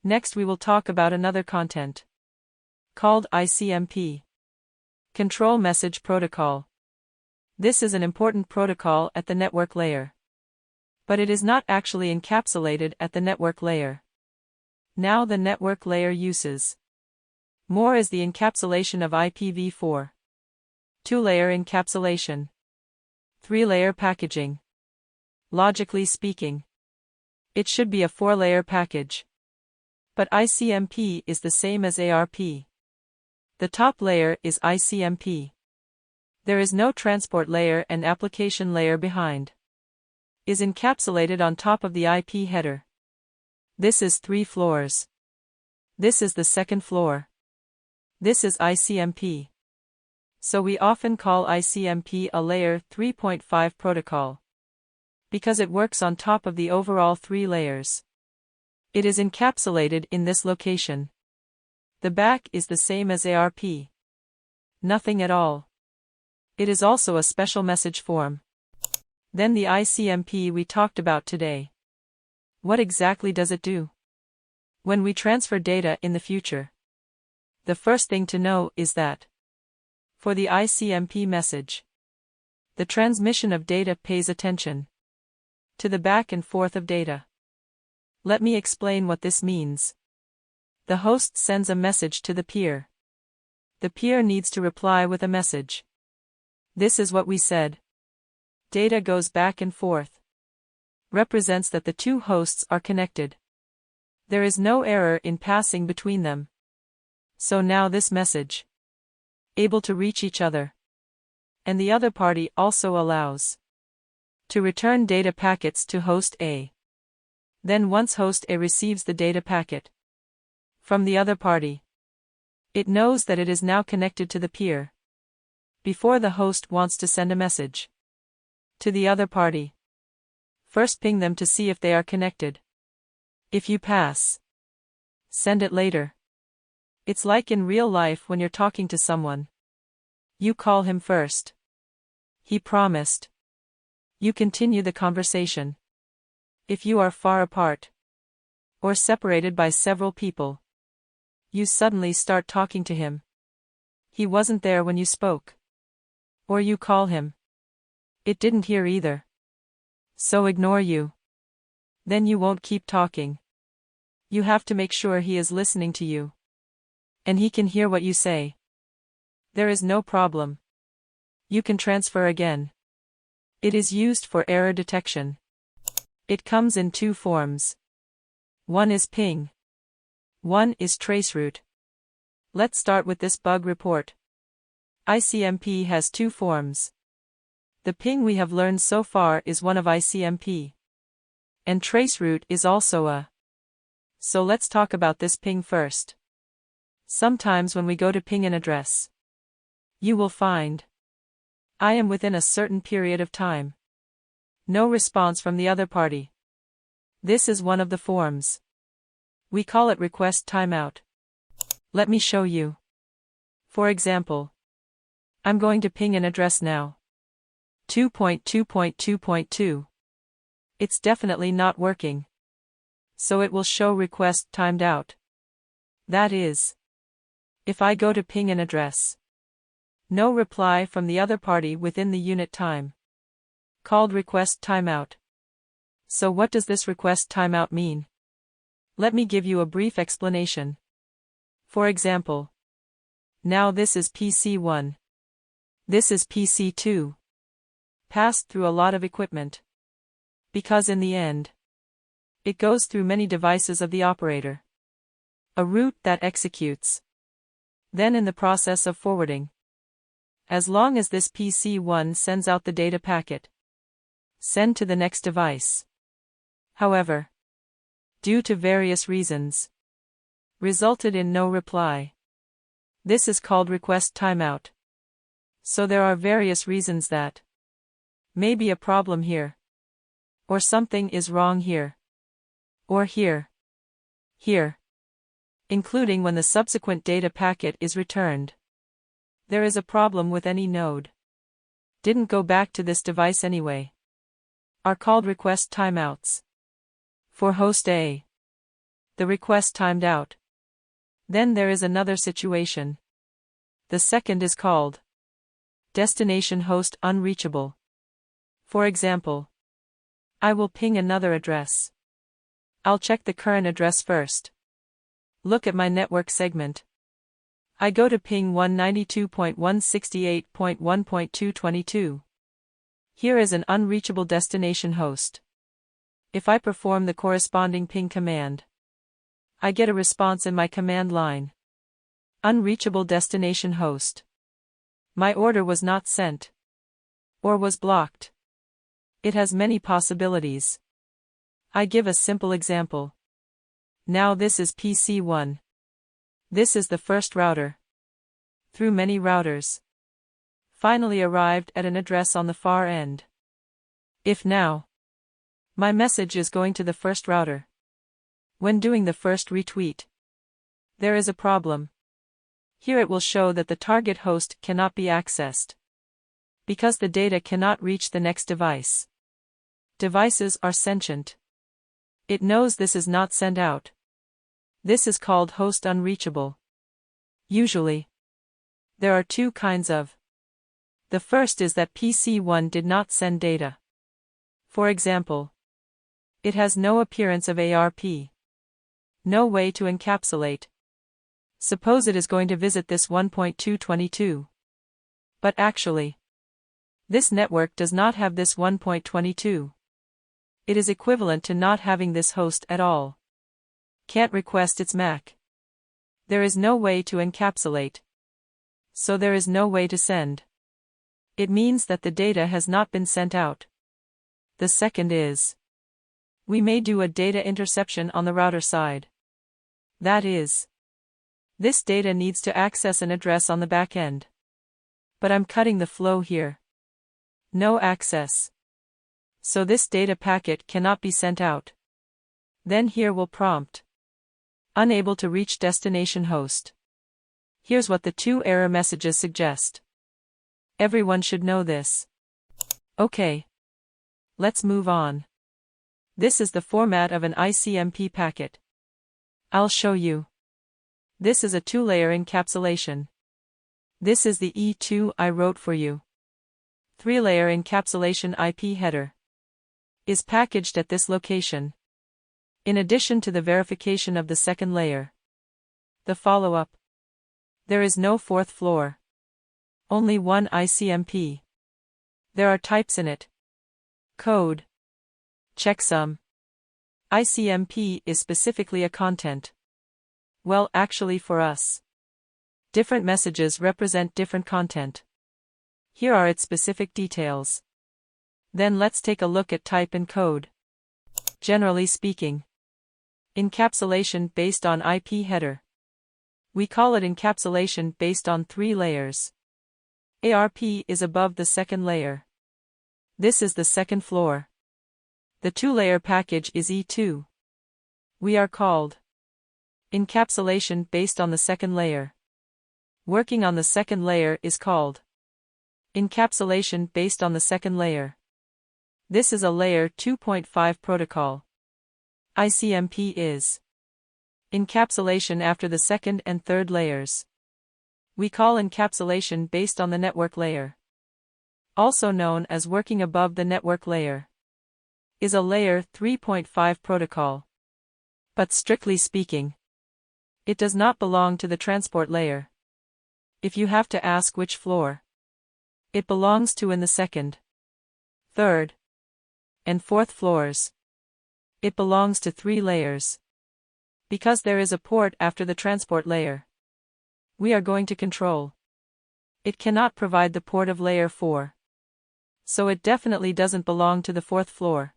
Next we will talk about another content called ICMP. Control Message Protocol. This is an important protocol at the network layer. But it is not actually encapsulated at the network layer. Now the network layer uses. More is the encapsulation of IPv4. 2-layer encapsulation. 3-layer packaging. Logically speaking, it should be a 4-layer package. But ICMP is the same as ARP. The top layer is ICMP. There is no transport layer and application layer behind. Is encapsulated on top of the IP header. This is 3 floors. This is the second floor. This is ICMP. So we often call ICMP a layer 3.5 protocol. Because it works on top of the overall 3 layers. It is encapsulated in this location. The back is the same as ARP. Nothing at all. It is also a special message form. Then the ICMP we talked about today. What exactly does it do? When we transfer data in the future, the first thing to know is that for the ICMP message, the transmission of data pays attention to the back and forth of data. Let me explain what this means. The host sends a message to the peer. The peer needs to reply with a message. This is what we said. Data goes back and forth. Represents that the two hosts are connected. There is no error in passing between them. So now this message, able to reach each other. And the other party also allows to return data packets to host A. Then once host A receives the data packet from the other party, it knows that it is now connected to the peer. Before the host wants to send a message to the other party, first ping them to see if they are connected. If you pass, send it later. It's like in real life when you're talking to someone. You call him first. He promised. You continue the conversation. If you are far apart, or separated by several people, you suddenly start talking to him. He wasn't there when you spoke. Or you call him. It didn't hear either. So ignore you. Then you won't keep talking. You have to make sure he is listening to you. And he can hear what you say. There is no problem. You can transfer again. It is used for error detection. It comes in 2 forms. One is ping. One is traceroute. Let's start with this bug report. ICMP has 2 forms. The ping we have learned so far is one of ICMP. And traceroute is also a. So let's talk about this ping first. Sometimes when we go to ping an address, you will find I am within a certain period of time. No response from the other party. This is one of the forms. We call it request timeout. Let me show you. For example, I'm going to ping an address now. 2.2.2.2. It's definitely not working. So it will show request timed out. That is, if I go to ping an address, no reply from the other party within the unit time. Called request timeout. So what does this request timeout mean? Let me give you a brief explanation. For example, now this is PC1. This is PC2. Passed through a lot of equipment. Because in the end, it goes through many devices of the operator. A route that executes. Then in the process of forwarding. As long as this PC1 sends out the data packet, send to the next device. However, due to various reasons, resulted in no reply. This is called request timeout. So there are various reasons that may be a problem here. Or something is wrong here. Or here. Here. Including when the subsequent data packet is returned. There is a problem with any node. Didn't go back to this device anyway. Are called request timeouts. For host A, The request timed out. Then there is another situation. The second is called destination host unreachable. For example, I will ping another address. I'll check the current address first. Look at my network segment. I go to ping 192.168.1.222. Here is an unreachable destination host. If I perform the corresponding ping command, I get a response in my command line. Unreachable destination host. My order was not sent. Or was blocked. It has many possibilities. I give a simple example. Now this is PC1. This is the first router. Through many routers. Finally arrived at an address on the far end. If now, my message is going to the first router. When doing the first retweet, there is a problem. Here it will show that the target host cannot be accessed, because the data cannot reach the next device. Devices are sentient. It knows this is not sent out. This is called host unreachable. Usually, there are two kinds of. The first is that PC1 did not send data. For example, it has no appearance of ARP. No way to encapsulate. Suppose it is going to visit this 1.222. But actually, this network does not have this 1.22. It is equivalent to not having this host at all. Can't request its MAC. There is no way to encapsulate. So there is no way to send. It means that the data has not been sent out. The second is, we may do a data interception on the router side. That is, this data needs to access an address on the back end. But I'm cutting the flow here. No access. So this data packet cannot be sent out. Then here will prompt. Unable to reach destination host. Here's what the two error messages suggest. Everyone should know this. Okay. Let's move on. This is the format of an ICMP packet. I'll show you. This is a two-layer encapsulation. This is the E2 I wrote for you. Three-layer encapsulation IP header is packaged at this location. In addition to the verification of the second layer. The follow-up. There is no fourth floor. Only one ICMP. There are types in it. Code. Checksum. ICMP is specifically a content. Well, actually for us. Different messages represent different content. Here are its specific details. Then let's take a look at type and code. Generally speaking, encapsulation based on IP header. We call it encapsulation based on 3 layers. ARP is above the second layer. This is the second floor. The 2-layer package is E2. We are called encapsulation based on the second layer. Working on the second layer is called encapsulation based on the second layer. This is a layer 2.5 protocol. ICMP is encapsulation after the second and third layers. We call encapsulation based on the network layer. Also known as working above the network layer. Is a layer 3.5 protocol. But strictly speaking, it does not belong to the transport layer. If you have to ask which floor it belongs to in the second, third, and fourth floors, it belongs to 3 layers. Because there is a port after the transport layer, we are going to control. It cannot provide the port of layer 4. So it definitely doesn't belong to the 4th floor.